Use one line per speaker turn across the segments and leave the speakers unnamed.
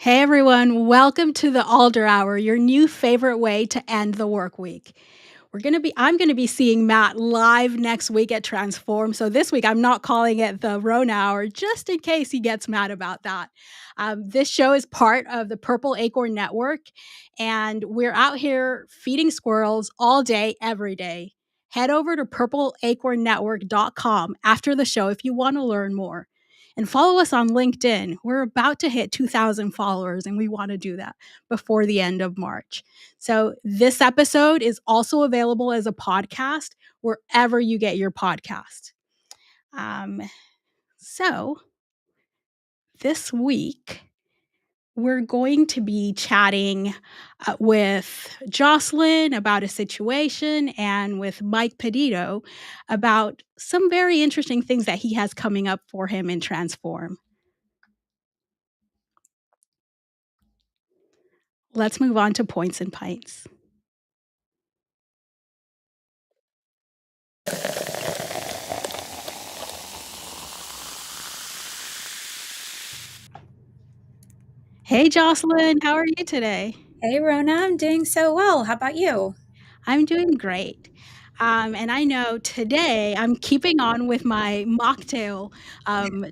Hey everyone, welcome to the Alder Hour, your new favorite way to end the work week. I'm gonna be seeing Matt live next week at Transform. So this week I'm not calling it the Rhona Hour, just in case he gets mad about that. This show is part of the Purple Acorn Network, and we're out here feeding squirrels all day, every day. Head over to purpleacornnetwork.com after the show if you want to learn more. And follow us on LinkedIn. We're about to hit 2,000 followers, and we want to do that before the end of March. So, this episode is also available as a podcast wherever you get your podcast. Um, so, this week, we're going to be chatting with Jocelyn about a situation and with Mike Peditto about some very interesting things that he has coming up for him in Transform. Let's move on to points and pints. Hey, Jocelyn, how are you today?
Hey, Rhona, I'm doing so well. How about you?
I'm doing great. And I know today I'm keeping on with my mocktail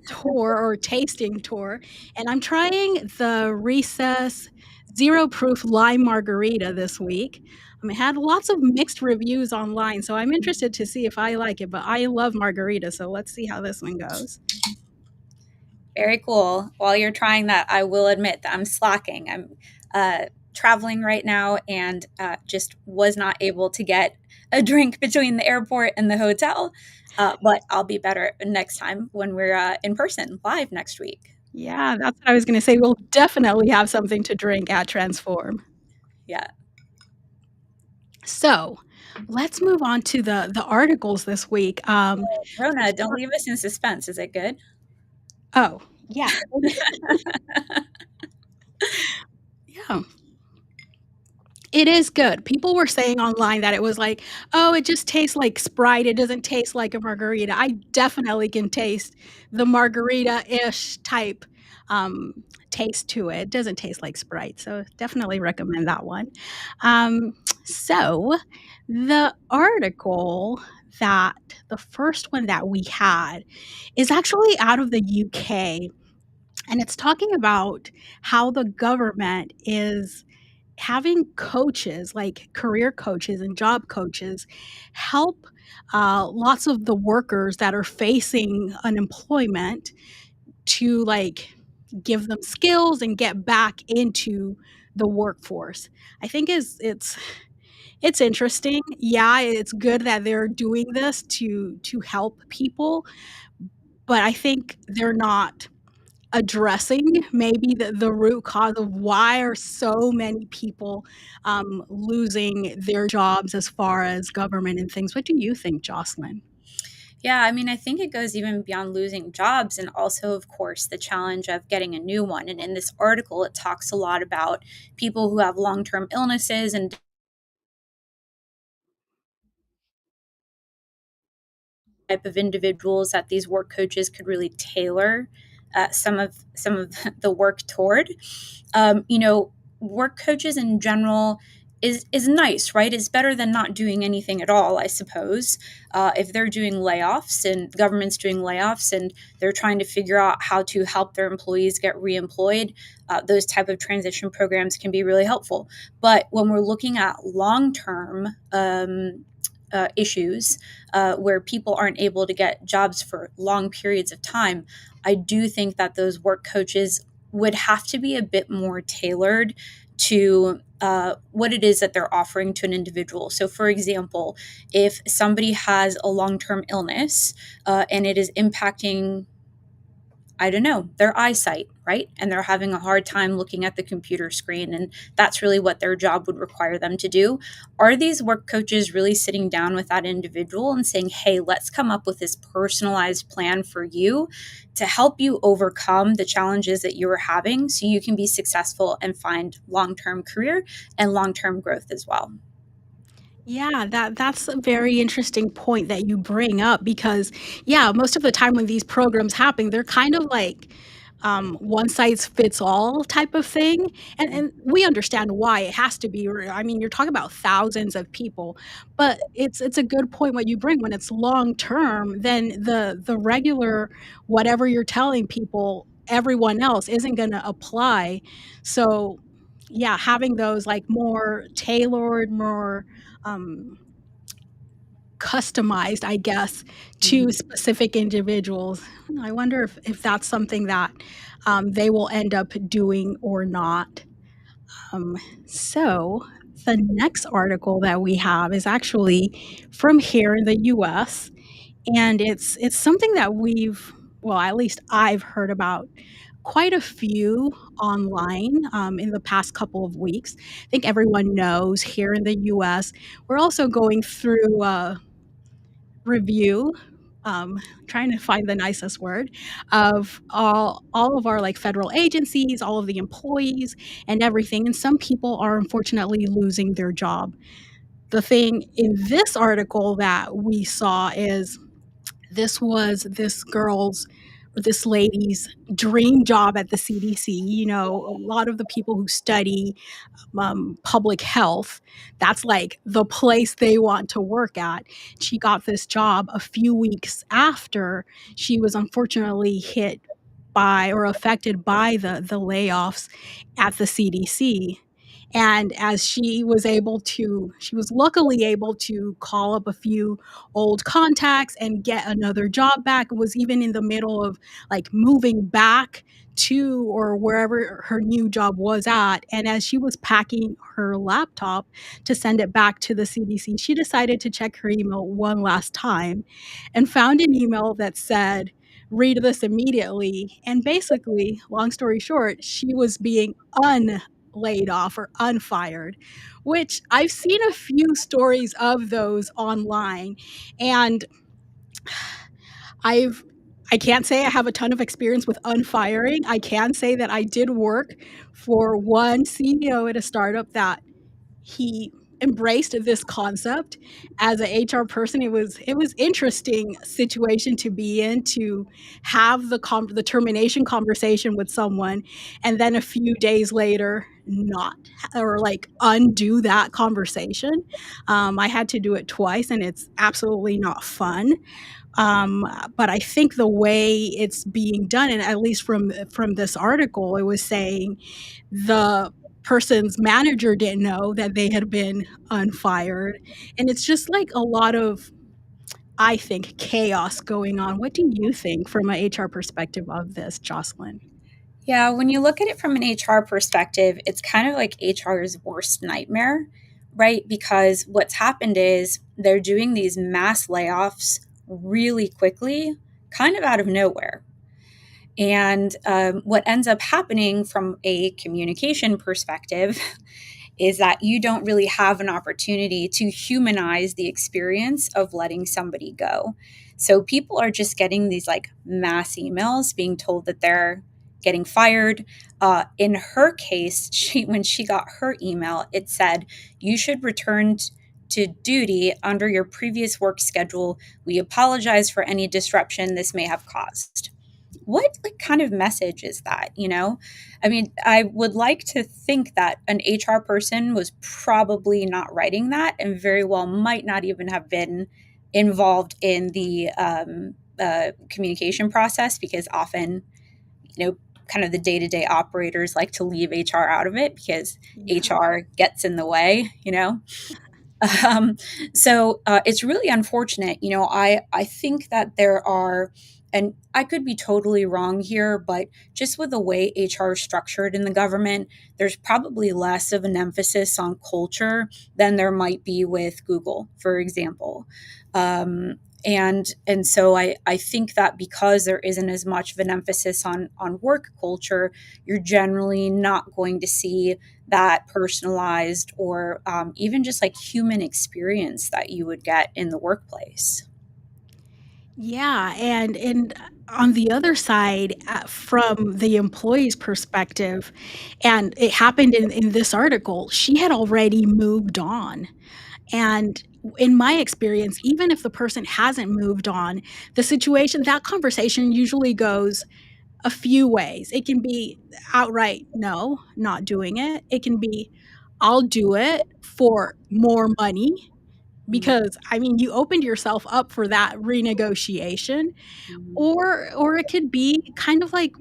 tour or tasting tour, and I'm trying the Recess Zero Proof Lime Margarita this week. I had lots of mixed reviews online, so I'm interested to see if I like it, but I love margarita, so let's see how this one goes.
Very cool. While you're trying that, I will admit that I'm slacking. I'm traveling right now and just was not able to get a drink between the airport and the hotel. But I'll be better next time when we're in person live next week.
Yeah, that's what I was gonna say. We'll definitely have something to drink at Transform.
Yeah.
So, let's move on to the articles this week.
Rhona, don't leave us in suspense. Is it good?
Oh, yeah. Yeah. It is good. People were saying online that it was like, "Oh, it just tastes like Sprite, it doesn't taste like a margarita." I definitely can taste the margarita-ish type, um, taste to it. It doesn't taste like Sprite, so definitely recommend that one. So the article that the first one that we had is actually out of the UK, and it's talking about how the government is having coaches, like career coaches and job coaches, help lots of the workers that are facing unemployment to like give them skills and get back into the workforce. I think is it's interesting. Yeah, it's good that they're doing this to help people, but I think they're not addressing maybe the root cause of why are so many people losing their jobs as far as government and things. What do you think, Jocelyn?
Yeah, I mean, I think it goes even beyond losing jobs and also, of course, the challenge of getting a new one. And in this article, it talks a lot about people who have long term illnesses and type of individuals that these work coaches could really tailor some of the work toward. You know, work coaches in general is nice, right? It's better than not doing anything at all, I suppose. If they're doing layoffs and the government's doing layoffs and they're trying to figure out how to help their employees get reemployed, those type of transition programs can be really helpful. But when we're looking at long term issues where people aren't able to get jobs for long periods of time, I do think that those work coaches would have to be a bit more tailored to what it is that they're offering to an individual. So, for example, if somebody has a long term illness and it is impacting, I don't know, their eyesight, right? And they're having a hard time looking at the computer screen. And that's really what their job would require them to do. Are these work coaches really sitting down with that individual and saying, hey, let's come up with this personalized plan for you to help you overcome the challenges that you are having so you can be successful and find long term career and long term growth as well?
Yeah, that's a very interesting point that you bring up because, yeah, most of the time when these programs happen, they're kind of like one size fits all type of thing. And we understand why it has to be. I mean, you're talking about thousands of people, but it's a good point what you bring. When it's long term, then the regular whatever you're telling people, everyone else isn't going to apply. So yeah, having those like more tailored, more um, customized, I guess, to
Mhm.
specific individuals. I wonder if that's something that they will end up doing or not. Um, so, the next article that we have is actually from here in the US, and it's something that well, at least I've heard about quite a few online in the past couple of weeks. I think everyone knows here in the US, we're also going through review, trying to find the nicest word, of all of our like federal agencies, all of the employees and everything. And some people are unfortunately losing their job. The thing in this article that we saw is this was this girl's or this lady's dream job at the CDC. You know, a lot of the people who study public health. That's like the place they want to work at. She got this job a few weeks after she was unfortunately hit by or affected by the layoffs at the CDC. And as she was luckily able to call up a few old contacts and get another job back, was even in the middle of like moving back to or wherever her new job was at. And as she was packing her laptop to send it back to the CDC, she decided to check her email one last time and found an email that said, read this immediately. And basically, long story short, she was being unlaid off or unfired, which I've seen a few stories of those online. And I've I can't say I have a ton of experience with unfiring. I can say that I did work for one CEO at a startup that he embraced this concept as a HR person. It was interesting situation to be in, to have the termination conversation with someone and then a few days later not, or like undo that conversation. I had to do it twice and it's absolutely not fun. But I think the way it's being done, and at least from this article, it was saying the person's manager didn't know that they had been unfired, and it's just like a lot of, I think, chaos going on. What do you think from an HR perspective of this, Jocelyn?
Yeah, when you look at it from an HR perspective, it's kind of like HR's worst nightmare, right? Because what's happened is they're doing these mass layoffs really quickly, kind of out of nowhere. And what ends up happening from a communication perspective is that you don't really have an opportunity to humanize the experience of letting somebody go. So people are just getting these like mass emails being told that they're getting fired. In her case, when she got her email, it said, "You should return to duty under your previous work schedule. We apologize for any disruption this may have caused." What like kind of message is that, you know? I mean, I would like to think that an HR person was probably not writing that and very well might not even have been involved in the communication process, because often, you know, kind of the day-to-day operators like to leave HR out of it because
Yeah.
HR gets in the way, you know. Um, so it's really unfortunate. You know, I think that there are, and I could be totally wrong here, but just with the way HR is structured in the government, there's probably less of an emphasis on culture than there might be with Google, for example. And so I think that because there isn't as much of an emphasis on work culture, you're generally not going to see that personalized or even just like human experience that you would get in the workplace.
Yeah, and on the other side, from the employee's perspective, and it happened in this article, she had already moved on. And in my experience, even if the person hasn't moved on, the situation, that conversation usually goes, a few ways. It can be outright, no, not doing it. It can be, I'll do it for more money
Mm,
because, I mean, you opened yourself up for that renegotiation.
mhm.
Or it could be kind of like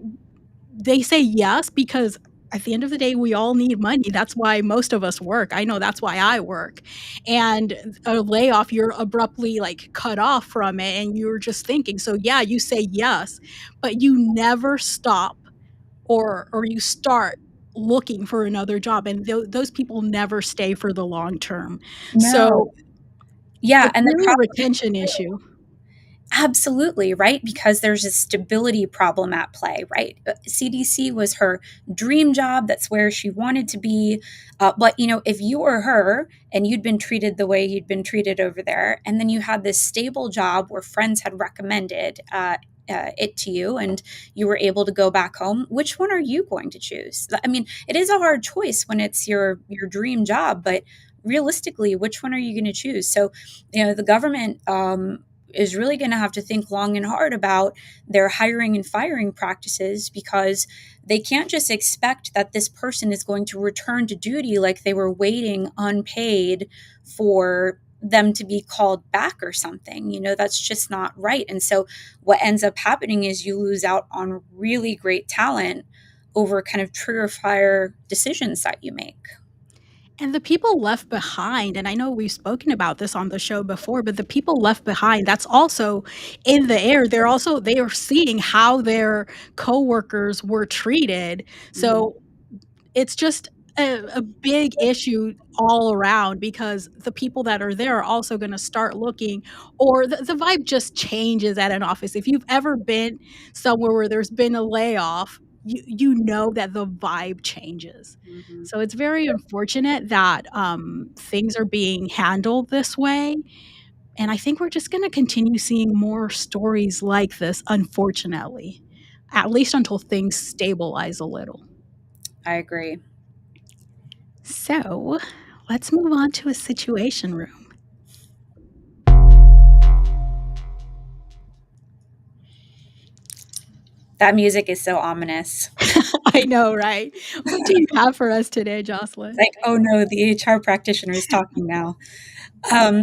they say yes because at the end of the day, we all need money. That's why most of us work. I know that's why I work. And a layoff, you're abruptly like cut off from it and you're just thinking. So yeah, you say yes, but you never stop or you start looking for another job and those people never stay for the long term.
No.
So
Yeah,
it's
and the
really a
problem
retention issue.
absolutely, right? Because there's a stability problem at play, right? CDC was her dream job. That's where she wanted to be. But, if you were her and you'd been treated the way you'd been treated over there, and then you had this stable job where friends had recommended it to you and you were able to go back home, which one are you going to choose? I mean, it is a hard choice when it's your dream job, but realistically, which one are you going to choose? So, the government is really going to have to think long and hard about their hiring and firing practices because they can't just expect that this person is going to return to duty like they were waiting unpaid for them to be called back or something. That's just not right. And so what ends up happening is you lose out on really great talent over kind of trigger fire decisions that you make.
And the people left behind, and I know we've spoken about this on the show before, but the people left behind, that's also in the air. They are seeing how their coworkers were treated.
Mhm.
So it's just a big issue all around because the people that are there are also gonna start looking or the vibe just changes at an office. If you've ever been somewhere where there's been a layoff, you know that the vibe changes.
Mhm.
So it's very unfortunate that, things are being handled this way, and I think we're just gonna continue seeing more stories like this, unfortunately, at least until things stabilize a little.
I agree.
So, let's move on to a situation room.
That music is so ominous.
I know, right? What do you have for us today, Jocelyn?
Like, oh no, the HR practitioner is talking now.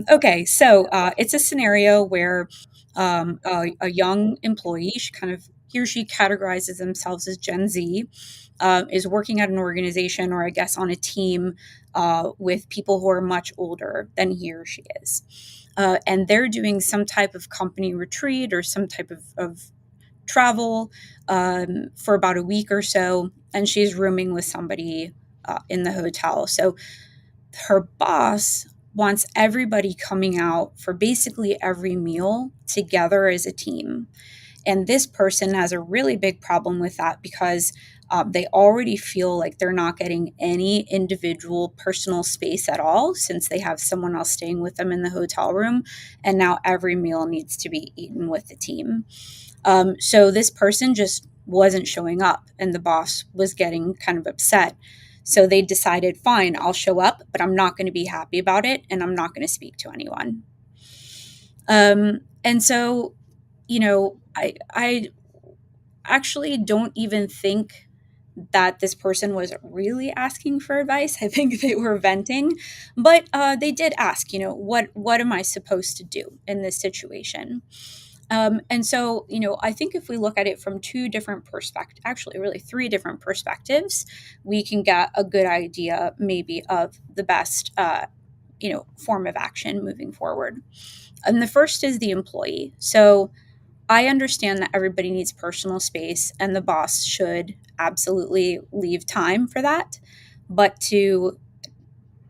Okay, so it's a scenario where a young employee, he or she categorizes themselves as Gen Z, is working at an organization or I guess on a team with people who are much older than he or she is. And they're doing some type of company retreat or some type of travel for about a week or so, and she's rooming with somebody in the hotel. So her boss wants everybody coming out for basically every meal together as a team. And this person has a really big problem with that because they already feel like they're not getting any individual personal space at all since they have someone else staying with them in the hotel room. And now every meal needs to be eaten with the team. So this person just wasn't showing up, and the boss was getting kind of upset. So they decided, fine, I'll show up, but I'm not going to be happy about it, and I'm not going to speak to anyone. And so, I actually don't even think that this person was really asking for advice. I think they were venting, but they did ask, what am I supposed to do in this situation? And so, I think if we look at it from two different perspectives, actually, really three different perspectives, we can get a good idea, maybe, of the best, form of action moving forward. And the first is the employee. So I understand that everybody needs personal space, and the boss should absolutely leave time for that. But to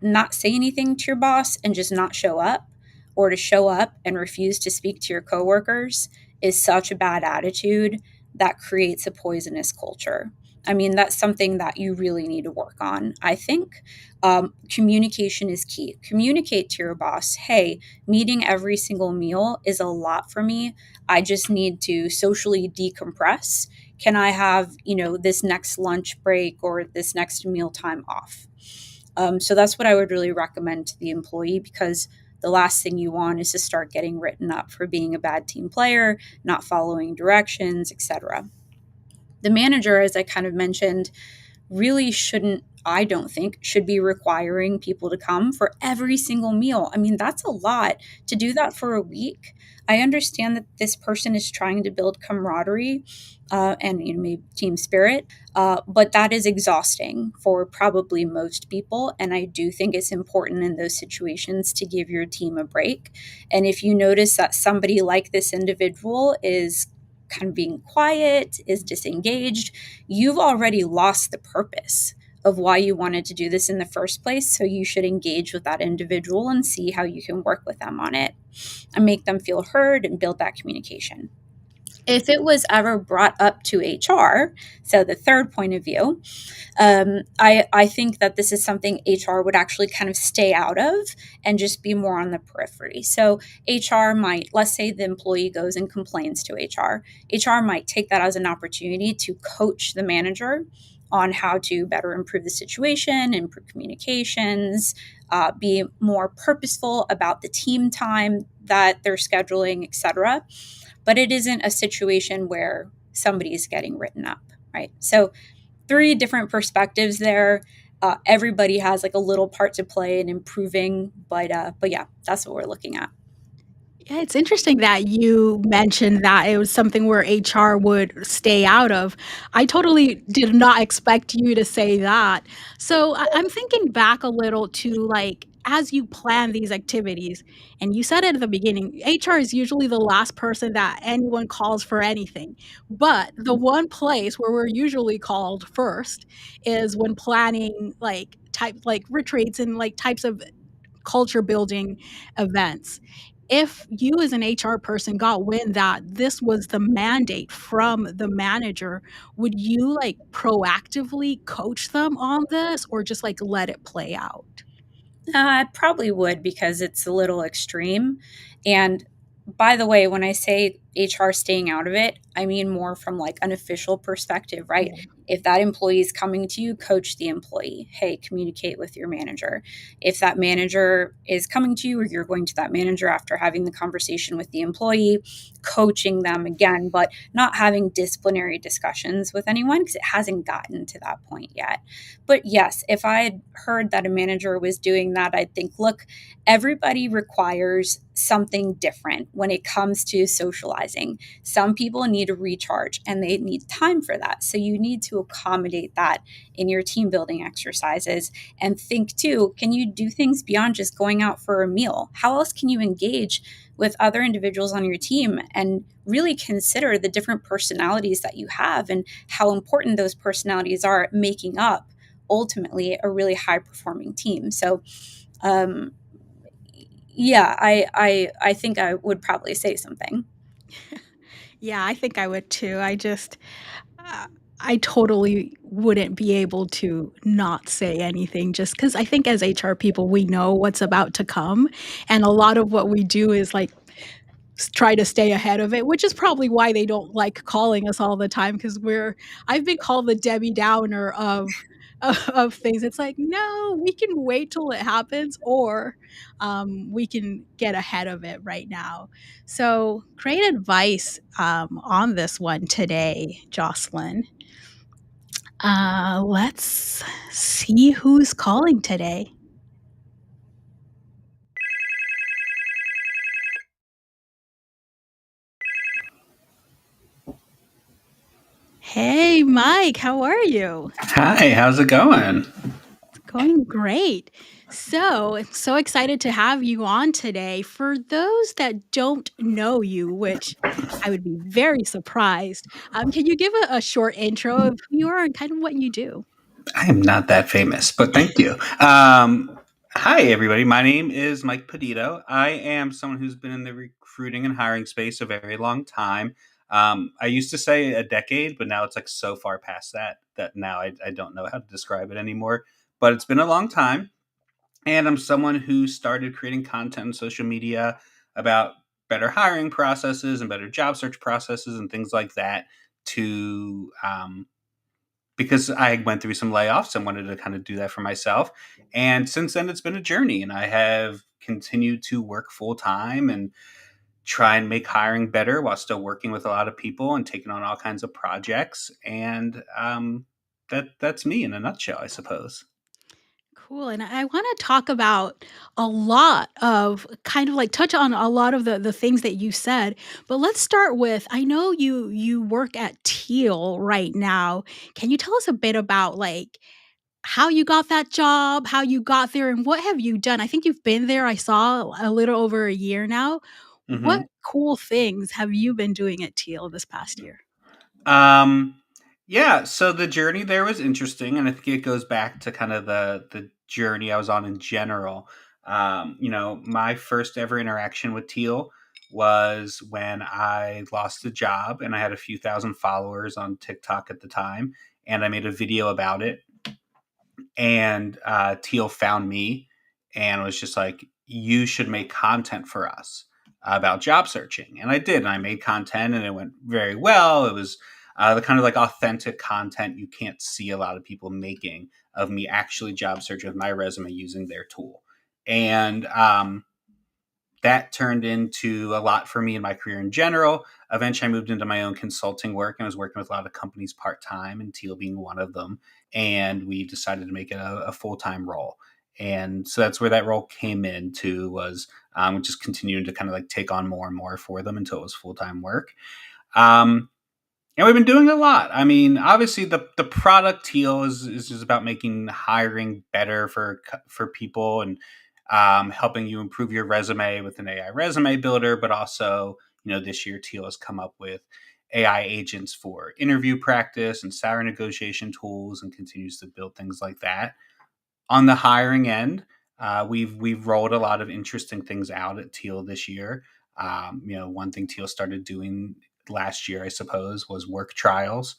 not say anything to your boss and just not show up, or to show up and refuse to speak to your coworkers is such a bad attitude that creates a poisonous culture. I mean, that's something that you really need to work on. I think communication is key. Communicate to your boss, hey, meeting every single meal is a lot for me. I just need to socially decompress. Can I have, this next lunch break or this next meal time off? So that's what I would really recommend to the employee because the last thing you want is to start getting written up for being a bad team player, not following directions, etc. The manager, as I kind of mentioned, really shouldn't, I don't think, should be requiring people to come for every single meal. I mean, that's a lot to do that for a week. I understand that this person is trying to build camaraderie and maybe team spirit, but that is exhausting for probably most people. And I do think it's important in those situations to give your team a break. And if you notice that somebody like this individual is kind of being quiet, is disengaged, you've already lost the purpose of why you wanted to do this in the first place. So you should engage with that individual and see how you can work with them on it and make them feel heard and build that communication. If it was ever brought up to HR, so the third point of view, I think that this is something HR would actually kind of stay out of and just be more on the periphery. So HR might, let's say the employee goes and complains to HR. HR might take that as an opportunity to coach the manager on how to better improve the situation, improve communications, be more purposeful about the team time that they're scheduling, etc. But it isn't a situation where somebody is getting written up, right? So three different perspectives there. Everybody has like a little part to play in improving, but yeah, that's what we're looking at.
Yeah, it's interesting that you mentioned that it was something where HR would stay out of. I totally did not expect you to say that. So I'm thinking back a little to like as you plan these activities, and you said it at the beginning, HR is usually the last person that anyone calls for anything. But the one place where we're usually called first is when planning like retreats and like types of culture building events. If you as an HR person got wind that this was the mandate from the manager, would you like proactively coach them on this or just like let it play out?
I probably would because it's a little extreme. And by the way, when I say HR staying out of it, I mean more from like an official perspective, right?
Yeah.
If that employee is coming to you, coach the employee. Hey, communicate with your manager. If that manager is coming to you or you're going to that manager after having the conversation with the employee, coaching them again, but not having disciplinary discussions with anyone because it hasn't gotten to that point yet. But yes, if I had heard that a manager was doing that, I'd think, look, everybody requires something different when it comes to socializing. Some people need to recharge and they need time for that. So you need to accommodate that in your team building exercises and think too, can you do things beyond just going out for a meal? How else can you engage with other individuals on your team and really consider the different personalities that you have and how important those personalities are at making up ultimately a really high performing team. So um, yeah, I think I would probably say something.
Yeah, I think I would too. Uh, I totally wouldn't be able to not say anything just because I think as HR people, we know what's about to come. And a lot of what we do is like try to stay ahead of it, which is probably why they don't like calling us all the time because I've been called the Debbie Downer of things. It's like, no, we can wait till it happens, or we can get ahead of it right now. So, great advice on this one today, Jocelyn. Let's see who's calling today. Hey, Mike, how are you?
Hi, how's it going?
Going great. So, I'm so excited to have you on today. For those that don't know you, which I would be very surprised, can you give a short intro of who you are and kind of what you do?
I am not that famous, but thank you. Hi, everybody. My name is Mike Peditto. I am someone who's been in the recruiting and hiring space a very long time. I used to say a decade, but now it's like so far past that now I don't know how to describe it anymore. But it's been a long time. And I'm someone who started creating content on social media about better hiring processes and better job search processes and things like that to because I went through some layoffs and wanted to kind of do that for myself. And since then, it's been a journey, and I have continued to work full time and try and make hiring better while still working with a lot of people and taking on all kinds of projects. And that's me in a nutshell, I suppose.
Cool. And I want to talk about a lot of kind of like touch on a lot of the things that you said. But let's start with I know you work at Teal right now. Can you tell us a bit about like how you got that job, how you got there, and what have you done? I think you've been there, I saw a little over a year now. What
Hmm.
cool things have you been doing at Teal this past year?
Um, yeah, so the journey there was interesting, and I think it goes back to kind of the journey I was on in general. My first ever interaction with Teal was when I lost a job, and I had a few thousand followers on TikTok at the time, and I made a video about it. And Teal found me and was just like, "You should make content for us about job searching." And I did. And I made content, and it went very well. It was the kind of like authentic content you can't see a lot of people making of me actually job searching with my resume using their tool. And that turned into a lot for me in my career in general. Eventually, I moved into my own consulting work and was working with a lot of companies part time, and Teal being one of them. And we decided to make it a full time role. And so that's where that role came into was just continuing to kind of like take on more and more for them until it was full time work. Um, and we've been doing a lot. I mean, obviously, the product Teal is just about making hiring better for people and helping you improve your resume with an AI resume builder. But also, this year Teal has come up with AI agents for interview practice and salary negotiation tools, and continues to build things like that. On the hiring end, we've rolled a lot of interesting things out at Teal this year. One thing Teal started doing last year, I suppose, was work trials,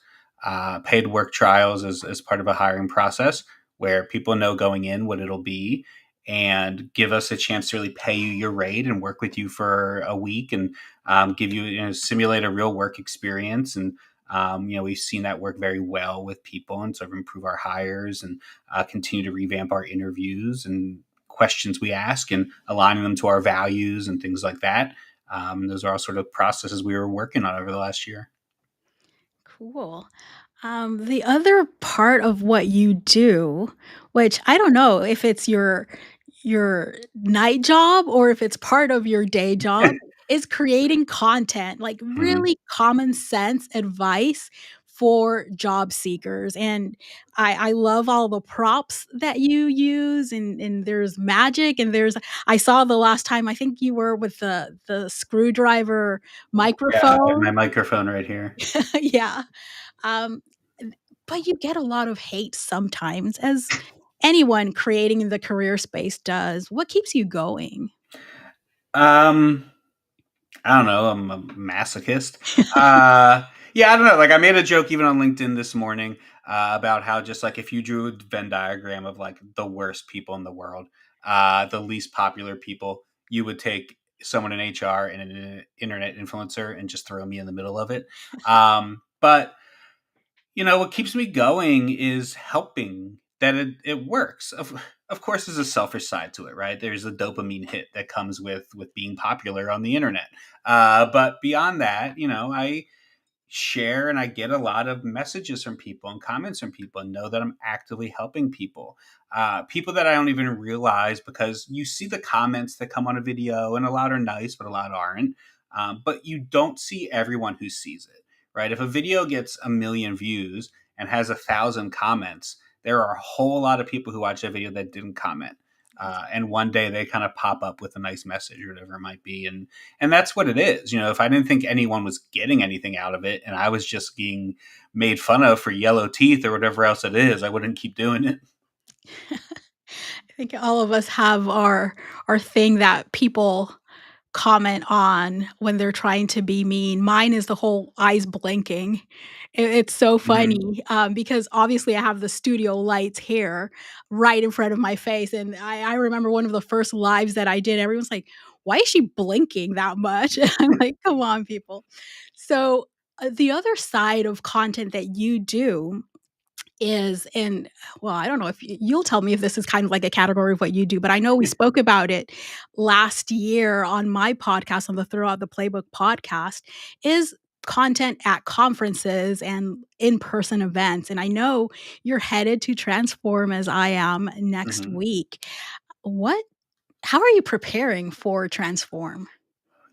paid work trials as part of a hiring process where people know going in what it'll be and give us a chance to really pay you your rate and work with you for a week and give you, simulate a real work experience. And we've seen that work very well with people and sort of improve our hires and continue to revamp our interviews and questions we ask and aligning them to our values and things like that. Those are all sort of processes we were working on over the last year.
Cool. The other part of what you do, which I don't know if it's your night job or if it's part of your day job, is creating content, like
Hmm.
really common sense advice for job seekers. And I love all the props that you use and there's magic and there's I saw the last time I think you were with the screwdriver
Yeah, I have
microphone.
my microphone right here.
Yeah. Um, but you get a lot of hate sometimes, as anyone creating in the career space does. What keeps you going?
Um, I don't know. I'm a masochist. Yeah, I don't know. Like, I made a joke even on LinkedIn this morning about how just like if you drew a Venn diagram of like the worst people in the world, the least popular people, you would take someone in HR and an internet influencer and just throw me in the middle of it. But what keeps me going is helping that it works. Of course, there's a selfish side to it, right? There's a dopamine hit that comes with being popular on the internet. But beyond that, I share and I get a lot of messages from people and comments from people and know that I'm actively helping people. People that I don't even realize because you see the comments that come on a video and a lot are nice, but a lot aren't. But you don't see everyone who sees it, right? If a video gets a million views and has 1,000 comments, there are a whole lot of people who watch that video that didn't comment. And one day they kind of pop up with a nice message or whatever it might be. And that's what it is. If I didn't think anyone was getting anything out of it and I was just being made fun of for yellow teeth or whatever else it is, I wouldn't keep doing it.
I think all of us have our thing that people comment on when they're trying to be mean. Mine is the whole eyes blinking. It's so
Hmm.
funny, because obviously I have the studio lights here right in front of my face, and I remember one of the first lives that I did, everyone's like, "Why is she blinking that much?" I'm like, "Come on, people." So, the other side of content that you do is in, well, I don't know if you'll tell me if this is kind of like a category of what you do, but I know we spoke about it last year on my podcast, on the Throw Out the Playbook podcast, is content at conferences and in-person events. And I know you're headed to Transform as I am next
Mhm.
week. What How are you preparing for Transform?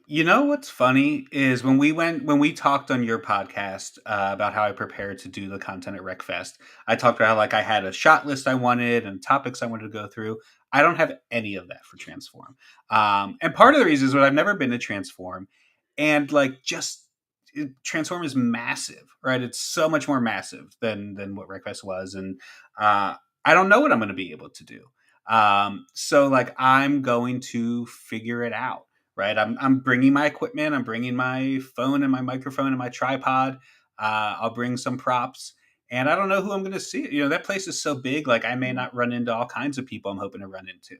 You know what's funny is when we talked on your podcast about how I prepared to do the content at RecFest, I talked about how like I had a shot list I wanted and topics I wanted to go through. I don't have any of that for Transform, and part of the reason is that I've never been to Transform, and like Transform is massive, right? It's so much more massive than what RecFest was, and uh, I don't know what I'm going to be able to do. So like I'm going to figure it out, right? I'm bringing my equipment. I'm bringing my phone and my microphone and my tripod. I'll bring some props, and I don't know who I'm going to see. You know, that place is so big. Like I may not run into all kinds of people I'm hoping to run into,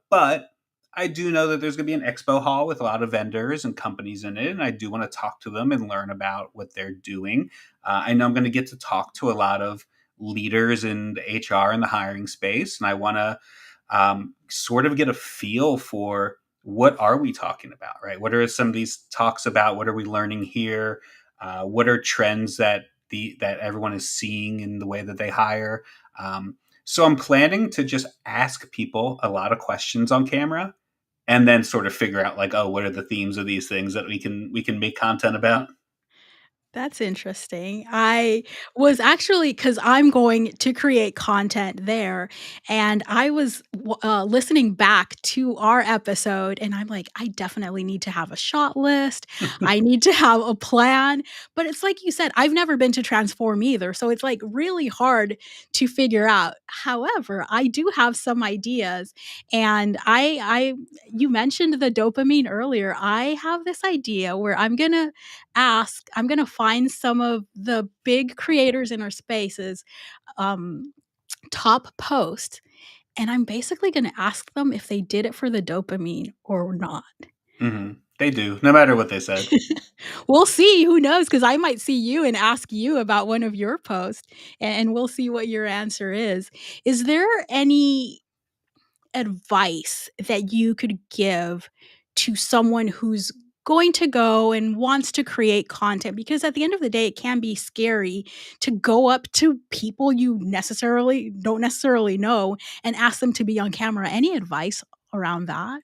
but I do know that there's going to be an expo hall with a lot of vendors and companies in it, and I do want to talk to them and learn about what they're doing. I know I'm going to get to talk to a lot of leaders in the HR and the hiring space, and I want to sort of get a feel for what are we talking about, right? What are some of these talks about? What are we learning here? What are trends that everyone is seeing in the way that they hire? So I'm planning to just ask people a lot of questions on camera, and then sort of figure out like, oh, what are the themes of these things that we can make content about?
That's interesting. I was actually, because 'cause I'm going to create content there, and I was listening back to our episode, and I'm like, "I definitely need to have a shot list. I need to have a plan." But it's like you said, I've never been to Transform either, so it's, like, really hard to figure out. However, I do have some ideas, and I you mentioned the dopamine earlier. I have this idea where I'm gonna find some of the big creators in our spaces, um, top post, and I'm basically gonna ask them if they did it for the dopamine or not.
They do, no matter what they said.
We'll see, who knows? Because I might see you and ask you about one of your posts, and we'll see what your answer is. Is there any advice that you could give to someone who's going to go and wants to create content? Because at the end of the day, it can be scary to go up to people you necessarily don't necessarily know and ask them to be on camera. Any advice around that?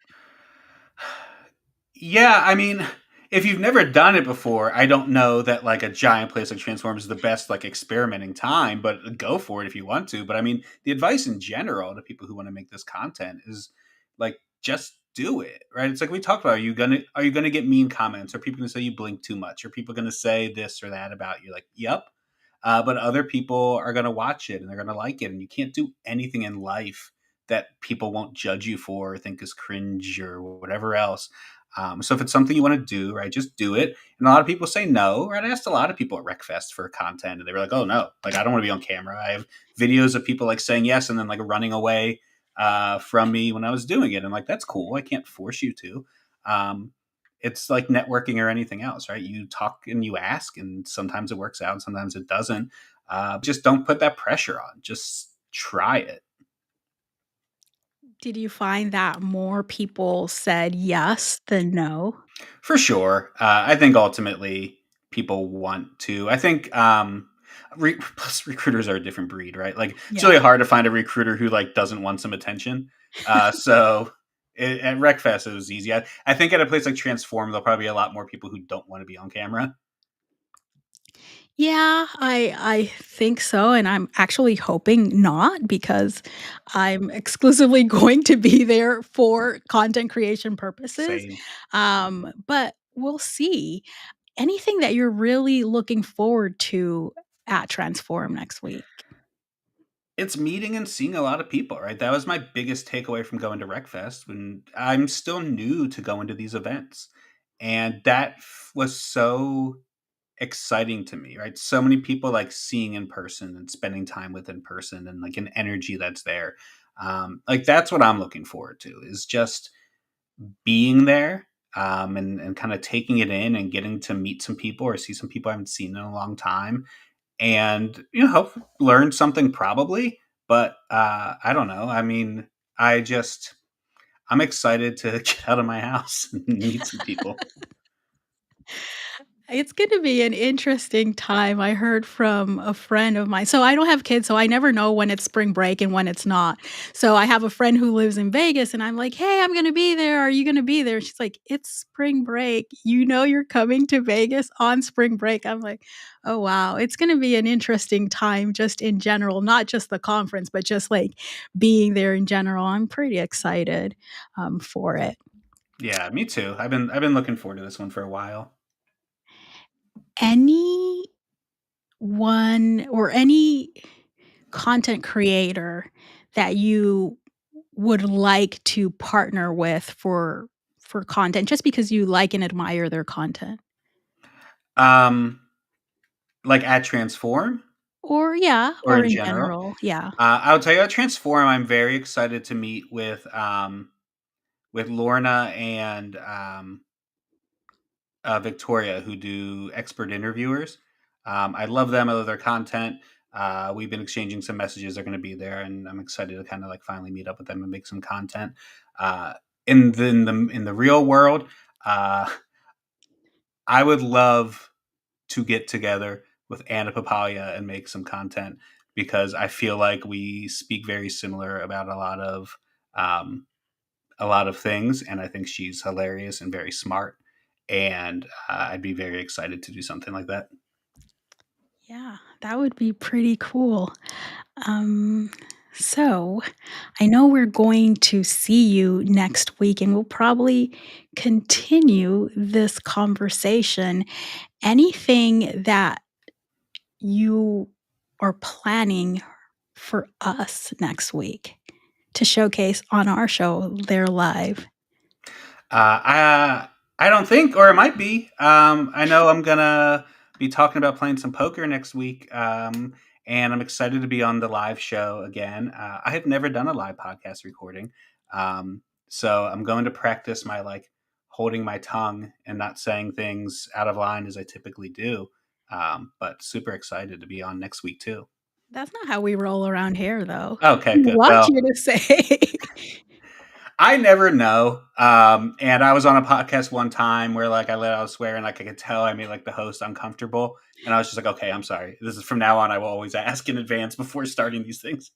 Yeah, I mean, if you've never done it before, I don't know that like a giant place like Transform is the best like experimenting time, but go for it if you want to. But I mean, the advice in general to people who want to make this content is like just do it, right? It's like we talked about. Are you gonna get mean comments? Are people gonna say you blink too much? Are people gonna say this or that about you? Like, yep. But other people are gonna watch it and they're gonna like it, and you can't do anything in life that people won't judge you for or think is cringe or whatever else. So if it's something you want to do, right, just do it. And a lot of people say no. Right, I asked a lot of people at RecFest for content, and they were like, "Oh no, like I don't want to be on camera." I have videos of people like saying yes and then like running away from me when I was doing it, and like that's cool. I can't force you to. Um, it's like networking or anything else, right? You talk and you ask, and sometimes it works out, sometimes it doesn't. Just don't put that pressure on. Just try it.
Did you find that more people said yes than no?
For sure. I think ultimately people want to. I think plus recruiters are a different breed, right? Like it's
Yeah.
really hard to find a recruiter who like doesn't want some attention. At RecFest it was easy. I think at a place like Transform there'll probably be a lot more people who don't want to be on camera.
Yeah, I think so, and I'm actually hoping not because I'm exclusively going to be there for content creation purposes.
Same.
But we'll see. Anything that you're really looking forward to at Transform next week?
It's meeting and seeing a lot of people, right? That was my biggest takeaway from going to RecFest when I'm still new to going to these events. And was so exciting to me, right? So many people like seeing in person and spending time with in person and like an energy that's there. Like that's what I'm looking forward to is just being there and kind of taking it in and getting to meet some people or see some people I haven't seen in a long time and hope learn something probably. But I don't know. I mean, I'm excited to get out of my house and meet some people.
It's gonna be an interesting time. I heard from a friend of mine, so I don't have kids, so I never know when it's spring break and when it's not. So I have a friend who lives in Vegas, and I'm like, "Hey, I'm gonna be there. Are you gonna be there?" She's like, "It's spring break. You know you're coming to Vegas on spring break." I'm like, "Oh, wow." It's gonna be an interesting time just in general, not just the conference, but just, like, being there in general. I'm pretty excited, for it.
Yeah, me too. I've been looking forward to this one for a while.
Anyone or any content creator that you would like to partner with for content just because you like and admire their content?
Um, like at Transform
Or yeah,
or
or
in
in
general.
general, yeah.
I'll tell you at Transform, I'm very excited to meet with Lorna and Victoria, who do expert interviewers. I love them. I love their content. We've been exchanging some messages. They're going to be there, and I'm excited to kind of like finally meet up with them and make some content. Uh, in the real world, uh, I would love to get together with Anna Papaya and make some content because I feel like we speak very similar about um, a lot of things, and I think she's hilarious and very smart. And I'd be very excited to do something like that.
Yeah, that would be pretty cool. Um, so I know we're going to see you next week, and we'll probably continue this conversation. Anything that you are planning for us next week to showcase on our show there live?
I don't think, or it might be. I know I'm gonna be talking about playing some poker next week, and I'm excited to be on the live show again. I have never done a live podcast recording, so I'm going to practice my like holding my tongue and not saying things out of line as I typically do. But super excited to be on next week too.
That's not how we roll around here, though.
Okay,
We
good.
want
Well,
you to say.
I never know. And I was on a podcast one time where like I let out a swear and like I could tell I made like the host uncomfortable. And I was just like, okay, I'm sorry. This is from now on. I will always ask in advance before starting these things.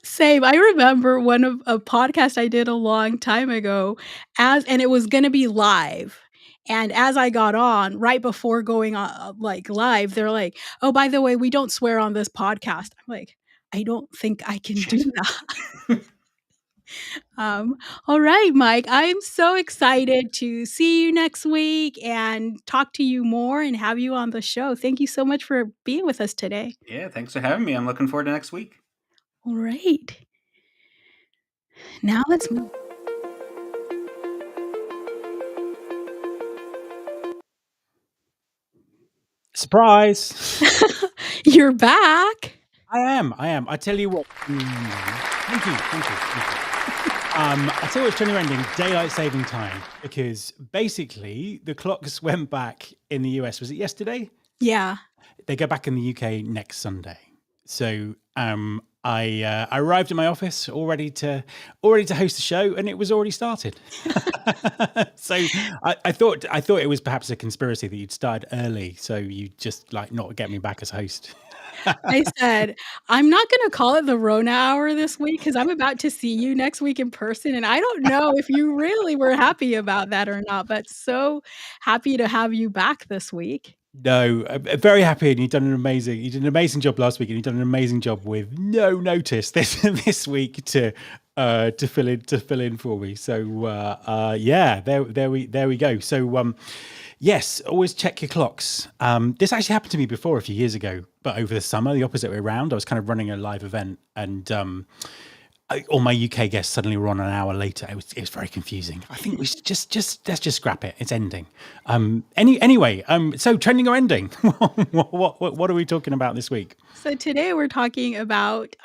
Same. I remember one of a podcast I did a long time ago and it was gonna be live. And as I got on, right before going on, like, live, they're like, "Oh, by the way, we don't swear on this podcast." I'm like, "I don't think I can do
Shit.
that." Um, all right, Mike, I'm so excited to see you next week and talk to you more and have you on the show. Thank you so much for being with us today.
Yeah, thanks for having me. I'm looking forward to next week.
All right. Now let's move.
Surprise!
You're back.
I am. I tell you what. Thank you. I tell you what's trending daylight saving time, because basically the clocks went back in the US. Was it yesterday?
Yeah.
They go back in the UK next Sunday. So I arrived at my office all ready to host the show, and it was already started. So I thought it was perhaps a conspiracy that you'd started early, so you just like not get me back as host.
I said, "I'm not gonna call it the Rhona Hour this week because I'm about to see you next week in person, and I don't know if you really were happy about that or not, but so happy to have you back this week."
No, I'm very happy, and you did an amazing job last week, and you've done an amazing job with no notice this week to fill in for me. So yeah, there we go. So yes, always check your clocks. This actually happened to me before a few years ago, but over the summer, the opposite way around. I was kind of running a live event, and all my UK guests suddenly were on an hour later. It was very confusing. I think we should let's just scrap it. It's ending. Anyway. So trending or ending? what are we talking about this week?
So today we're talking about,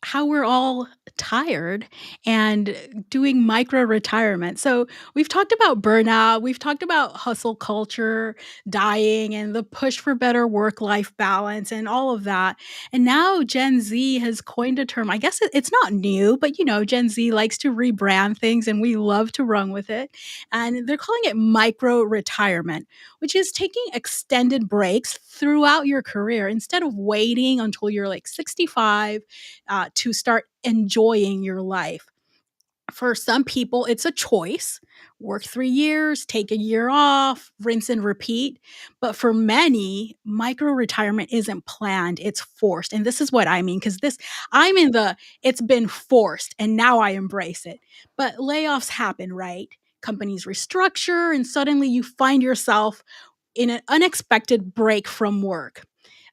how we're all tired and doing micro retirement. So, we've talked about burnout, we've talked about hustle culture, dying, and the push for better work life balance, and all of that. And now Gen Z has coined a term. I guess it's not new, but Gen Z likes to rebrand things and we love to run with it. And they're calling it micro retirement, which is taking extended breaks throughout your career instead of waiting until you're like 65 to start enjoying your life. For some people, it's a choice. Work 3 years, take a year off, rinse and repeat. But for many, micro retirement isn't planned, it's forced. And this is what I mean, because I'm in the it's been forced and now I embrace it. But layoffs happen, right? Companies restructure, and suddenly you find yourself in an unexpected break from work.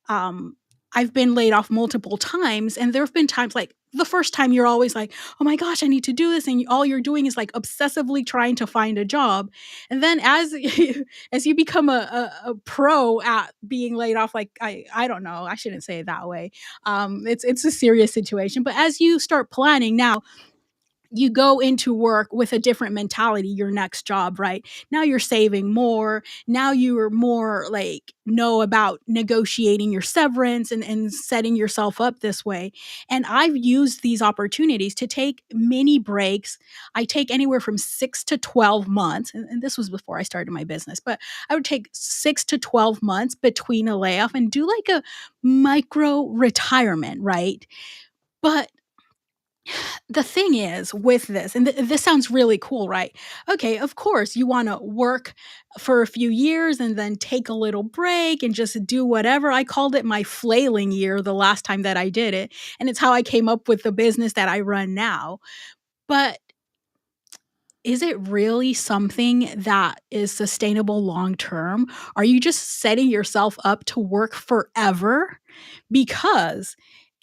Um, I've been laid off multiple times, and there have been times like the first time you're always like, "Oh my gosh, I need to do this," and all you're doing is like obsessively trying to find a job. And then as you become a pro at being laid off, like I don't know, I shouldn't say it that way. It's a serious situation, but as you start planning now, you go into work with a different mentality, your next job, right? Now you're saving more. Now you are more like know about negotiating your severance and setting yourself up this way. And I've used these opportunities to take mini breaks. I take anywhere from 6 to 12 months. And this was before I started my business, but I would take 6 to 12 months between a layoff and do like a micro retirement, right? But the thing is with this, and this sounds really cool, right? Okay, of course, you want to work for a few years and then take a little break and just do whatever. I called it my flailing year the last time that I did it. And it's how I came up with the business that I run now. But is it really something that is sustainable long term? Are you just setting yourself up to work forever? Because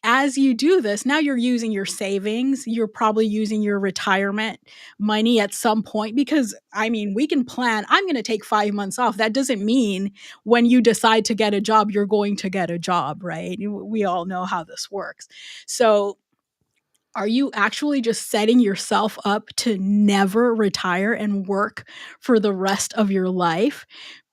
as you do this, now you're using your savings, you're probably using your retirement money at some point because, I mean, we can plan, I'm gonna take 5 months off. That doesn't mean when you decide to get a job, you're going to get a job, right? We all know how this works. So, are you actually just setting yourself up to never retire and work for the rest of your life?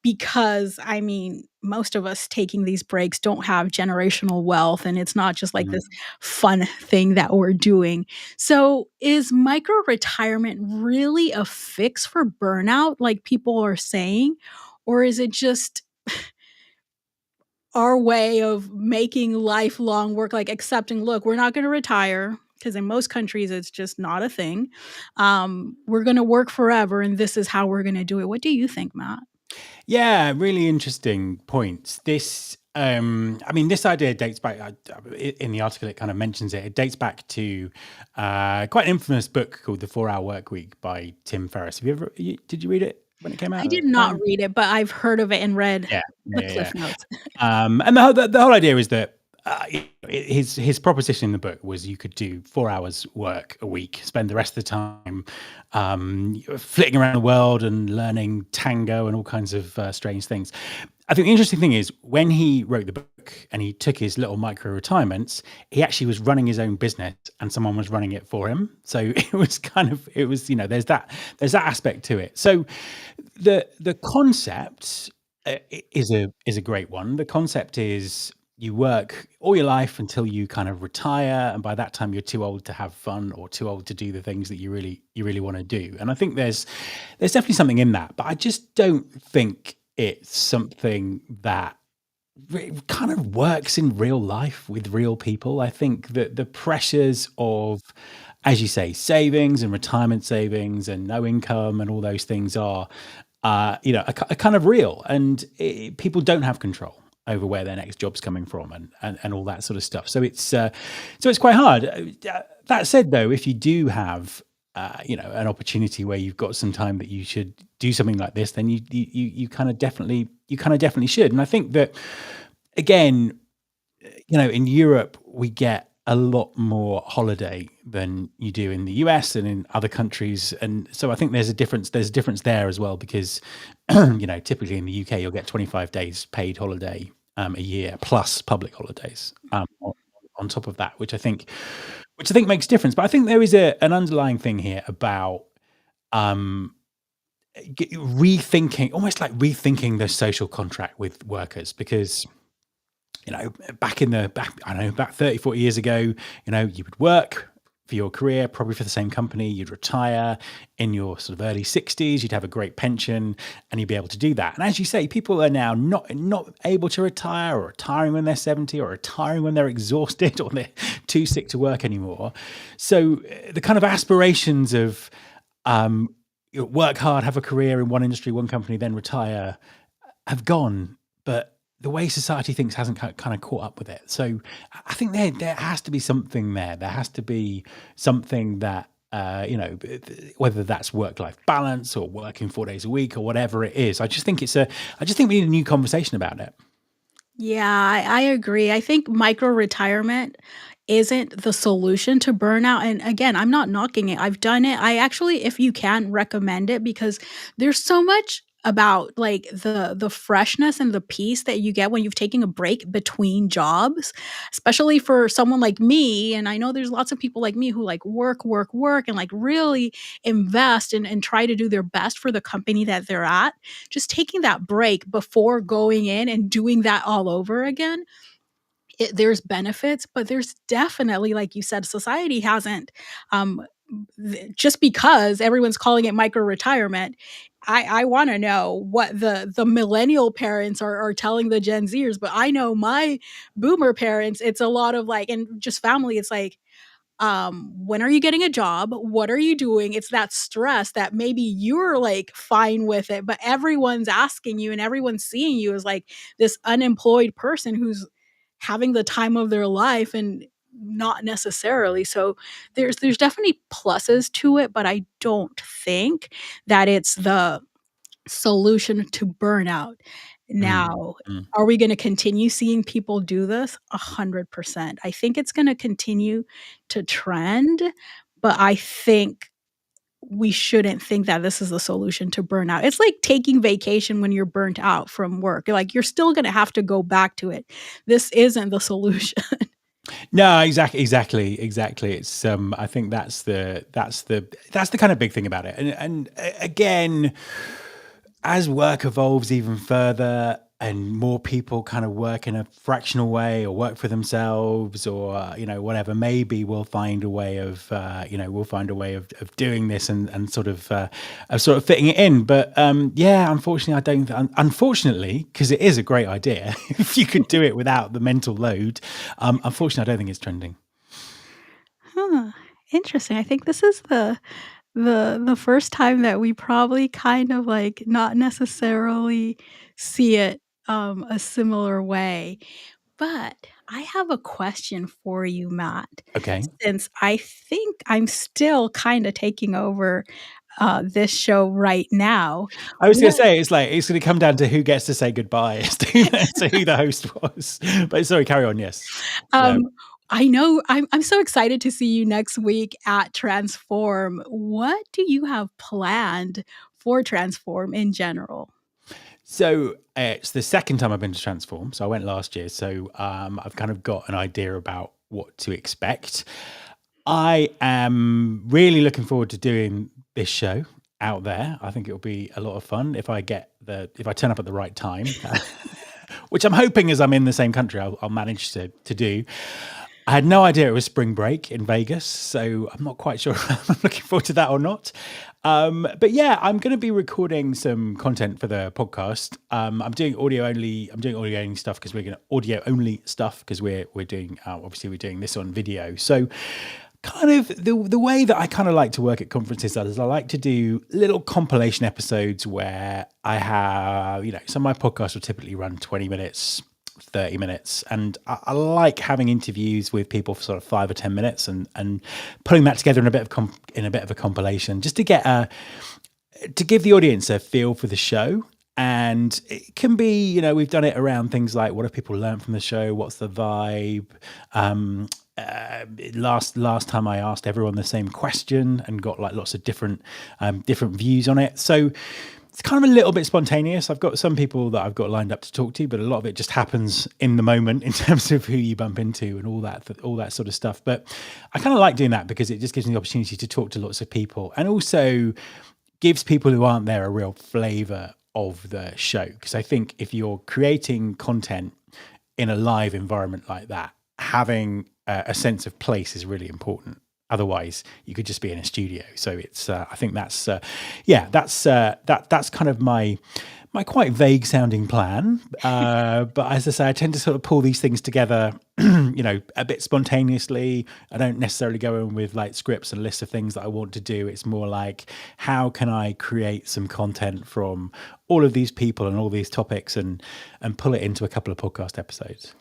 Because, I mean, most of us taking these breaks don't have generational wealth, and it's not just like
Mm.
this fun thing that we're doing. So, is micro retirement really a fix for burnout, like people are saying? Or is it just our way of making lifelong work, like accepting, look, we're not going to retire because in most countries it's just not a thing. We're going to work forever, and this is how we're going to do it. What do you think, Matt?
Yeah, really interesting points. I mean, this idea dates back. In the article, it kind of mentions it. It dates back to quite an infamous book called "The 4 Hour Work Week" by Tim Ferriss. Did you read it when it came out
I
at
did
the
not
time?
read it, but I've heard of it and read
Yeah,
the
yeah, yeah.
cliff notes.
And the whole idea is that his proposition in the book was you could do 4 hours work a week, spend the rest of the time flitting around the world and learning tango and all kinds of strange things. I think the interesting thing is when he wrote the book and he took his little micro retirements, he actually was running his own business and someone was running it for him. So it was there's that aspect to it. So the concept is a great one. The concept is you work all your life until you kind of retire, and by that time you're too old to have fun or too old to do the things that you really want to do. And I think there's definitely something in that, but I just don't think it's something that kind of works in real life with real people. I think that the pressures of, as you say, savings and retirement savings and no income and all those things are are kind of real, and people don't have control over where their next job's coming from and all that sort of stuff. So it's quite hard. That said, though, if you do have an opportunity where you've got some time that you should do something like this, then you kind of definitely should. And I think that again, in Europe we get a lot more holiday than you do in the US and in other countries, and so I think there's a difference there as well, because typically in the UK you'll get 25 days paid holiday a year plus public holidays on top of that, which I think which I think makes a difference. But I think there is an underlying thing here about rethinking the social contract with workers, because back about 30, 40 years ago, you would work for your career, probably for the same company, you'd retire in your sort of early 60s, you'd have a great pension, and you'd be able to do that. And as you say, people are now not able to retire, or retiring when they're 70, or retiring when they're exhausted, or they're too sick to work anymore. So the kind of aspirations of work hard, have a career in one industry, one company, then retire, have gone. But the way society thinks hasn't kind of caught up with it. So I think there has to be something there. There has to be something that, whether that's work-life balance or working 4 days a week or whatever it is. I just think we need a new conversation about it.
Yeah, I agree. I think micro retirement isn't the solution to burnout. And again, I'm not knocking it. I've done it. I actually, if you can, recommend it, because there's so much about like the freshness and the peace that you get when you've taken a break between jobs, especially for someone like me. And I know there's lots of people like me who like work, and like really invest and try to do their best for the company that they're at. Just taking that break before going in and doing that all over again, there's benefits, but there's definitely, like you said, society hasn't, just because everyone's calling it micro retirement. I want to know what the millennial parents are telling the Gen Zers, but I know my boomer parents, it's a lot of like, and just family, it's like, when are you getting a job? What are you doing? It's that stress that maybe you're like fine with it, but everyone's asking you and everyone's seeing you as like this unemployed person who's having the time of their life, and not necessarily. So there's definitely pluses to it, but I don't think that it's the solution to burnout. Now,
Mm.
are we going to continue seeing people do this? 100%. I think it's going to continue to trend, but I think we shouldn't think that this is the solution to burnout. It's like taking vacation when you're burnt out from work. Like, you're still going to have to go back to it. This isn't the solution.
No, exactly. It's I think that's the kind of big thing about it. And again, as work evolves even further and more people kind of work in a fractional way or work for themselves, or whatever, maybe we'll find a way of doing this and sort of fitting it in. But unfortunately, because it is a great idea, if you could do it without the mental load, unfortunately I don't think it's trending.
Interesting. I think this is the first time that we probably kind of like not necessarily see it a similar way. But I have a question for you, Matt.
Okay.
Since I think I'm still kind of taking over this show right now.
I was going
What
to say, it's going to come down to who gets to say goodbye as to who the host was. But sorry, carry on. Yes. No.
I know I'm so excited to see you next week at Transform. What do you have planned for Transform in general?
So it's the second time I've been to Transform. So I went last year. So I've kind of got an idea about what to expect. I am really looking forward to doing this show out there. I think it'll be a lot of fun if I turn up at the right time, which I'm hoping, as I'm in the same country, I'll manage to do. I had no idea it was spring break in Vegas, so I'm not quite sure if I'm looking forward to that or not. But yeah, I'm going to be recording some content for the podcast. I'm doing audio only. I'm doing audio only stuff because we're doing obviously we're doing this on video. So kind of the way that I kind of like to work at conferences is I like to do little compilation episodes where I have, some of my podcasts will typically run 20 minutes, 30 minutes, and I like having interviews with people for sort of 5 or 10 minutes and putting that together in a bit of a compilation, just to give the audience a feel for the show. And it can be, we've done it around things like, what have people learned from the show? What's the vibe? Last time I asked everyone the same question and got like lots of different views on it. So it's kind of a little bit spontaneous. I've got some people that I've got lined up to talk to, but a lot of it just happens in the moment in terms of who you bump into and all that sort of stuff. But I kind of like doing that because it just gives me the opportunity to talk to lots of people, and also gives people who aren't there a real flavor of the show. Because I think if you're creating content in a live environment like that, having a sense of place is really important. Otherwise, you could just be in a studio. So it's, I think that's kind of my quite vague sounding plan. But as I say, I tend to sort of pull these things together, a bit spontaneously. I don't necessarily go in with like scripts and lists of things that I want to do. It's more like, how can I create some content from all of these people and all these topics and pull it into a couple of podcast episodes.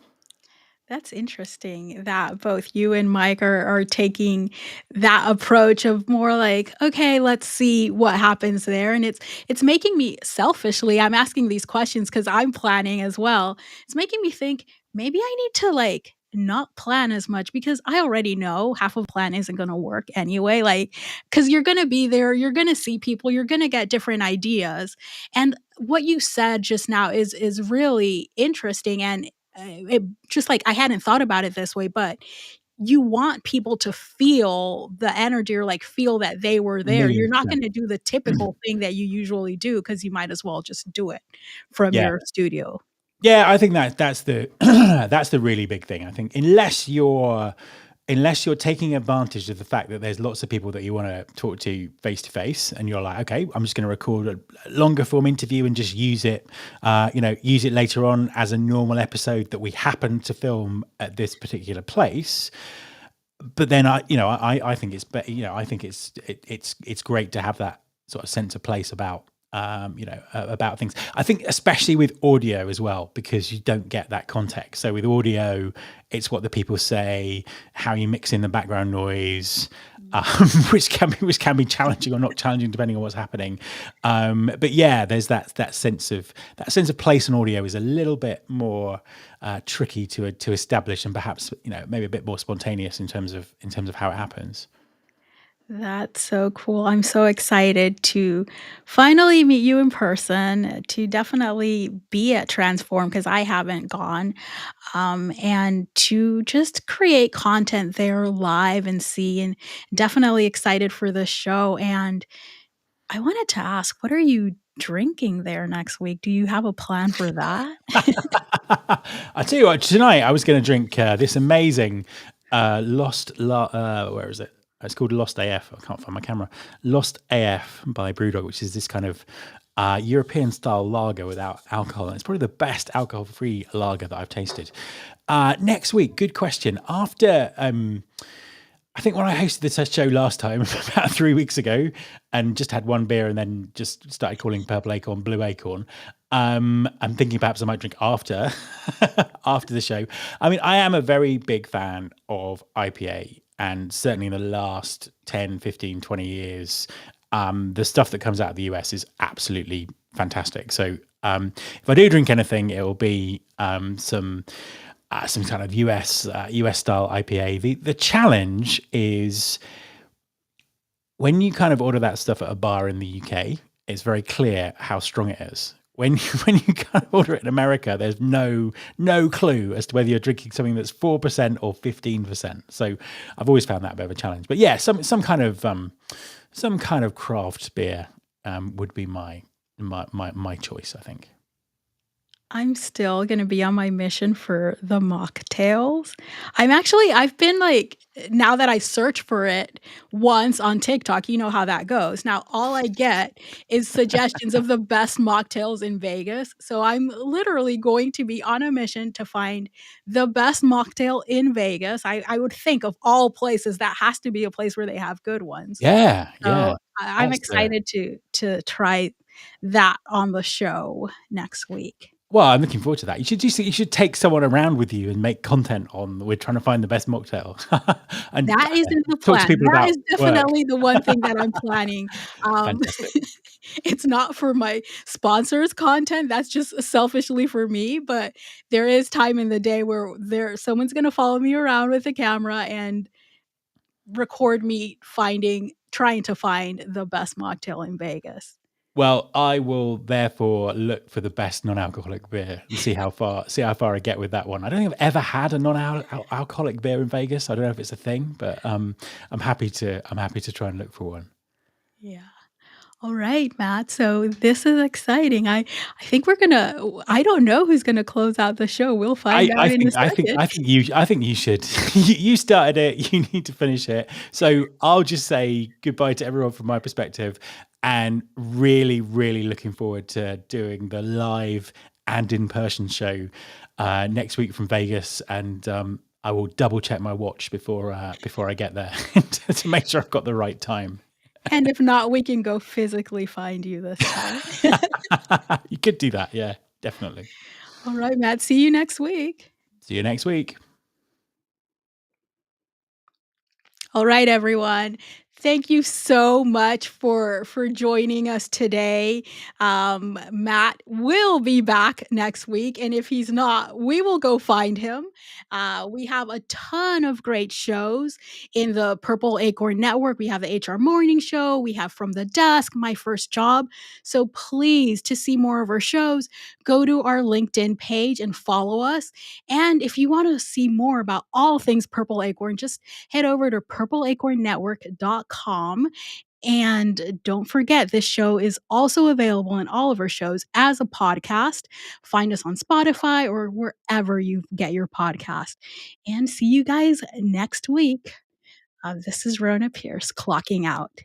That's interesting that both you and Mike are taking that approach of more like, okay, let's see what happens there. And it's making me selfishly, I'm asking these questions because I'm planning as well. It's making me think maybe I need to like not plan as much because I already know half of the plan isn't going to work anyway. Like, because you're going to be there, you're going to see people, you're going to get different ideas. And what you said just now is really interesting, and it just like I hadn't thought about it this way, but you want people to feel the energy or like feel that they were there. You're
Million
not
percent.
going to do the typical thing that you usually do because you might as well just do it from
Yeah.
your studio.
Yeah, I think that's the that's the really big thing. I think unless you're taking advantage of the fact that there's lots of people that you want to talk to face, and you're like, okay, I'm just going to record a longer form interview and just use it later on as a normal episode that we happen to film at this particular place. But then I think it's I think it's great to have that sort of sense of place about about things. I think especially with audio as well, because you don't get that context. So with audio, it's what the people say, how you mix in the background noise, which can be challenging or not challenging depending on what's happening. But yeah, there's that sense of place in audio is a little bit more tricky to establish, and perhaps maybe a bit more spontaneous in terms of how it happens.
That's so cool. I'm so excited to finally meet you in person, to definitely be at Transform because I haven't gone, and to just create content there live and see, and definitely excited for the show. And I wanted to ask, what are you drinking there next week? Do you have a plan for that?
I tell you what, tonight I was going to drink this amazing where is it? It's called Lost AF. I can't find my camera. Lost AF by Brewdog, which is this kind of European style lager without alcohol. And it's probably the best alcohol free lager that I've tasted. Next week, good question. After I think when I hosted the test show last time, about 3 weeks ago, and just had one beer and then just started calling Purple Acorn Blue Acorn, I'm thinking perhaps I might drink after the show. I mean, I am a very big fan of IPA, and certainly in the last 10, 15, 20 years, the stuff that comes out of the US is absolutely fantastic. So if I do drink anything, it will be some kind of US style IPA. The challenge is when you kind of order that stuff at a bar in the UK, it's very clear how strong it is. When you kind of order it in America, there's no clue as to whether you're drinking something that's 4% or 15%. So I've always found that a bit of a challenge. But yeah, some kind of craft beer would be my choice, I think.
I'm still gonna be on my mission for the mocktails. I've been like, now that I search for it once on TikTok, you know how that goes. Now all I get is suggestions of the best mocktails in Vegas. So I'm literally going to be on a mission to find the best mocktail in Vegas. I would think of all places, that has to be a place where they have good ones.
Yeah.
So I'm
That's the-
excited to try that on the show next week.
Well, I'm looking forward to that. You should take someone around with you and make content on. We're trying to find the best mocktail. And
That is in the
talk to
plan.
people
That
about
is
work.
definitely the one thing that I'm planning.
Fantastic.
It's not for my sponsors' content, that's just selfishly for me, but there is time in the day where someone's gonna follow me around with a camera and record me trying to find the best mocktail in Vegas.
Well, I will therefore look for the best non-alcoholic beer and see how far I get with that one. I don't think I've ever had a non-alcoholic beer in Vegas. I don't know if it's a thing, but I'm happy to try and look for one.
Yeah. All right, Matt. So this is exciting. I think we're gonna. I don't know who's gonna close out the show. We'll find out in a second.
I think you should. You started it. You need to finish it. So I'll just say goodbye to everyone from my perspective, and really, really looking forward to doing the live and in-person show next week from Vegas. And I will double check my watch before I get there to make sure I've got the right time.
And if not, we can go physically find you this time.
You could do that. Yeah, definitely.
All right, Matt. See you next week.
See you next week.
All right, everyone. Thank you so much for joining us today. Matt will be back next week, and if he's not, we will go find him. We have a ton of great shows in the Purple Acorn Network. We have the HR Morning Show. We have From the Desk, My First Job. So please, to see more of our shows, go to our LinkedIn page and follow us. And if you want to see more about all things Purple Acorn, just head over to purpleacornnetwork.com. And don't forget, this show is also available in all of our shows as a podcast. Find us on Spotify or wherever you get your podcast. And see you guys next week. This is Rhona Pierce clocking out.